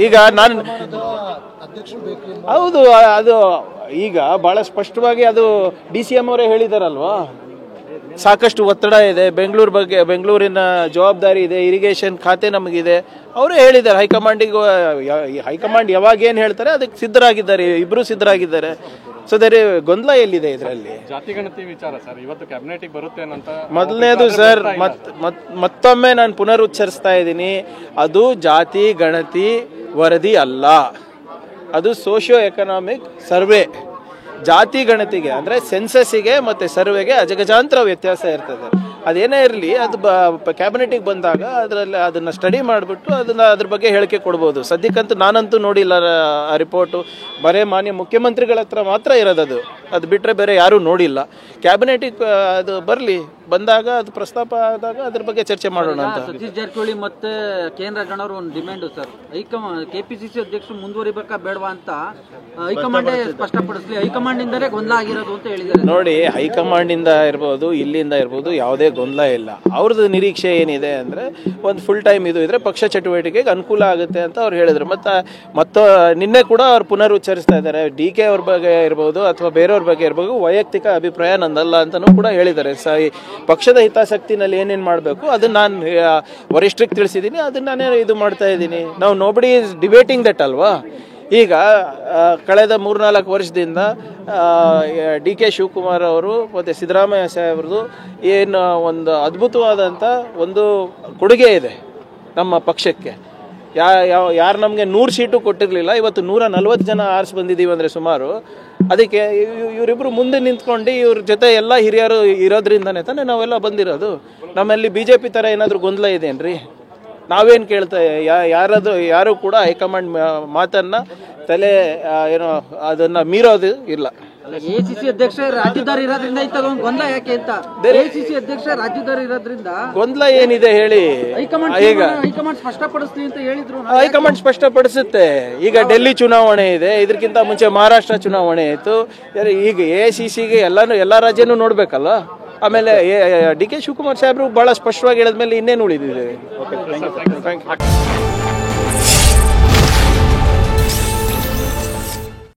ಈಗ ನಾನು ಹೌದು, ಅದು ಈಗ ಬಹಳ ಸ್ಪಷ್ಟವಾಗಿ ಅದು DCM ಅವರೇ ಹೇಳಿದಾರಲ್ವಾ, ಸಾಕಷ್ಟು ಒತ್ತಡ ಇದೆ, ಬೆಂಗಳೂರಿನ ಜವಾಬ್ದಾರಿ ಇದೆ, ಇರಿಗೇಷನ್ ಖಾತೆ ನಮಗಿದೆ, ಅವರೇ ಹೇಳಿದ್ದಾರೆ. ಹೈಕಮಾಂಡ್ ಯಾವಾಗ ಏನು ಹೇಳ್ತಾರೆ ಅದಕ್ಕೆ ಸಿದ್ಧರಾಗಿದ್ದಾರೆ, ಇಬ್ಬರು ಸಿದ್ಧರಾಗಿದ್ದಾರೆ. ಸೊ ಬೇರೆ ಗೊಂದಲ ಎಲ್ಲಿದೆ ಇದರಲ್ಲಿ? ಜಾತಿ ಗಣತಿ ವಿಚಾರ ಸರ್ ಇವತ್ತು ಕ್ಯಾಬಿನೆಟ್ಗೆ ಬರುತ್ತೆ ಅಂತ ಮೊದಲನೇದು ಸರ್, ಮತ್ತೊಮ್ಮೆ ನಾನು ಪುನರುಚ್ಚರಿಸ್ತಾ ಇದ್ದೀನಿ, ಅದು ಜಾತಿ ಗಣತಿ ವರದಿ ಅಲ್ಲ, ಅದು ಸೋಷಿಯೋ ಎಕನಾಮಿಕ್ ಸರ್ವೆ. ಜಾತಿ ಗಣತಿಗೆ ಅಂದರೆ ಸೆನ್ಸಸ್ಸಿಗೆ ಮತ್ತು ಸರ್ವೆಗೆ ಅಜಗಜಾಂತರ ವ್ಯತ್ಯಾಸ ಇರ್ತದೆ. ಅದೇನೇ ಇರಲಿ, ಅದು ಕ್ಯಾಬಿನೆಟಿಗೆ ಬಂದಾಗ ಅದನ್ನು ಸ್ಟಡಿ ಮಾಡಿಬಿಟ್ಟು ಅದ್ರ ಬಗ್ಗೆ ಹೇಳಿಕೆ ಕೊಡ್ಬೋದು. ಸದ್ಯಕ್ಕಂತೂ ನಾನಂತೂ ನೋಡಿಲ್ಲ ಆ ರಿಪೋರ್ಟು, ಬರೇ ಮಾನ್ಯ ಮುಖ್ಯಮಂತ್ರಿಗಳ ಹತ್ರ ಮಾತ್ರ ಇರೋದು, ಅದು ಬಿಟ್ಟರೆ ಬೇರೆ ಯಾರೂ ನೋಡಿಲ್ಲ. ಕ್ಯಾಬಿನೆಟಿಗೆ ಅದು ಬಂದಾಗ ಅದು ಪ್ರಸ್ತಾಪ ಆದಾಗ ಅದ್ರ ಬಗ್ಗೆ ಚರ್ಚೆ ಮಾಡೋಣ ಅಂತ. ಸತೀಶ್ ಜಾರಕಿಹೊಳಿ ಮತ್ತೆ ಕೇಂದ್ರ ಗಣರು ಒಂದು ಡಿಮ್ಯಾಂಡು ಸರ್, KPCC ಅಧ್ಯಕ್ಷರು ಮುಂದುವರಿಬೇಕಾ ಬೇಡವಾ ಅಂತ ಹೈಕಮಾಂಡ್ ಸ್ಪಷ್ಟಪಡಿಸಲಿ, ಹೈಕಮಾಂಡ್ ಇಂದಲೇ ಗೊಂದಲ ಆಗಿರೋದು ಅಂತ ಹೇಳಿದ್ದಾರೆ. ನೋಡಿ, ಹೈಕಮಾಂಡ್ ಇಂದ ಇರ್ಬೋದು, ಇಲ್ಲಿಂದ ಇರ್ಬೋದು, ಯಾವುದೇ ಗೊಂದಲ ಇಲ್ಲ. ಅವ್ರದ್ದು ನಿರೀಕ್ಷೆ ಏನಿದೆ ಅಂದರೆ ಒಂದು ಫುಲ್ ಟೈಮ್ ಇದು ಇದ್ರೆ ಪಕ್ಷ ಚಟುವಟಿಕೆಗೆ ಅನುಕೂಲ ಆಗುತ್ತೆ ಅಂತ ಅವ್ರು ಹೇಳಿದ್ರು. ಮತ್ತು ನಿನ್ನೆ ಕೂಡ ಅವ್ರು ಪುನರುಚ್ಚರಿಸ್ತಾ ಇದ್ದಾರೆ, DK ಅವ್ರ ಬಗ್ಗೆ ಇರ್ಬೋದು ಅಥವಾ ಬೇರೆಯವ್ರ ಬಗ್ಗೆ ಇರ್ಬೋದು, ವೈಯಕ್ತಿಕ ಅಭಿಪ್ರಾಯ ನಂದಲ್ಲ ಅಂತಲೂ ಕೂಡ ಹೇಳಿದ್ದಾರೆ. ಪಕ್ಷದ ಹಿತಾಸಕ್ತಿನಲ್ಲಿ ಏನೇನು ಮಾಡಬೇಕು ಅದನ್ನ ನಾನು ವರಿಷ್ಠರಿಗೆ ತಿಳಿಸಿದ್ದೀನಿ, ಅದನ್ನ ನಾನೇ ಇದು ಮಾಡ್ತಾ ಇದ್ದೀನಿ. ನಾವು ನೋಬಡಿ ಈಸ್ ಡಿಬೇಟಿಂಗ್ ದಟ್ ಅಲ್ವಾ. ಈಗ ಕಳೆದ 3-4 ವರ್ಷದಿಂದ DK ಶಿವಕುಮಾರ್ ಅವರು ಮತ್ತು ಸಿದ್ದರಾಮಯ್ಯ ಸಾಹೇಬ್ರದ್ದು ಏನು ಒಂದು ಅದ್ಭುತವಾದಂಥ ಒಂದು ಕೊಡುಗೆ ಇದೆ ನಮ್ಮ ಪಕ್ಷಕ್ಕೆ. ಯಾರು ನಮಗೆ 100 ಸೀಟು ಕೊಟ್ಟಿರಲಿಲ್ಲ, ಇವತ್ತು 140 ಜನ ಆರಿಸಿ ಬಂದಿದ್ದೀವಿ ಅಂದರೆ ಸುಮಾರು. ಅದಕ್ಕೆ ಇವರಿಬ್ಬರು ಮುಂದೆ ನಿಂತ್ಕೊಂಡು ಇವ್ರ ಜೊತೆ ಎಲ್ಲ ಹಿರಿಯರು ಇರೋದ್ರಿಂದನೇ ತಾನೇ ನಾವೆಲ್ಲ ಬಂದಿರೋದು. ನಮ್ಮಲ್ಲಿ BJP ಥರ ಏನಾದರೂ ಗೊಂದಲ ಇದೆಯೇನ್ರಿ? ನಾವೇನು ಕೇಳ್ತಾ ಯಾರು ಕೂಡ ಹೈಕಮಾಂಡ್ ಮಾತನ್ನ ತಲೆ ಏನೋ ಅದನ್ನ ಮೀರೋದು ಇಲ್ಲ. ACC ಅಧ್ಯಕ್ಷ ರಾಜ್ಯದಾರಿ ಇರೋದ್ರಿಂದ ಇಂಥದೊಂದು ಗೊಂದಲ ಯಾಕೆ ಅಂತ. ACC ಅಧ್ಯಕ್ಷ ರಾಜ್ಯದಾರಿ ಇರೋದ್ರಿಂದ ಗೊಂದಲ ಏನಿದೆ ಹೇಳಿ? ಹೈಕಮಾಂಡ್ ಸ್ಪಷ್ಟಪಡಿಸ್ಲಿ ಅಂತ ಹೇಳಿದ್ರು. ಹೈಕಮಾಂಡ್ ಸ್ಪಷ್ಟಪಡಿಸುತ್ತೆ. ಈಗ ಡೆಲ್ಲಿ ಚುನಾವಣೆ ಇದೆ, ಇದಕ್ಕಿಂತ ಮುಂಚೆ ಮಹಾರಾಷ್ಟ್ರ ಚುನಾವಣೆ ಆಯಿತು. ಈಗ ACCಗೆ ಎಲ್ಲ ರಾಜ್ಯನೂ ನೋಡ್ಬೇಕಲ್ಲ. ಆಮೇಲೆ DK ಶಿವಕುಮಾರ್ ಸಾಹೇಬ್ರು ಬಹಳ ಸ್ಪಷ್ಟವಾಗಿ ಹೇಳಿದ್ಮೇಲೆ ಇನ್ನೇನು ಉಳಿದಿದೆ?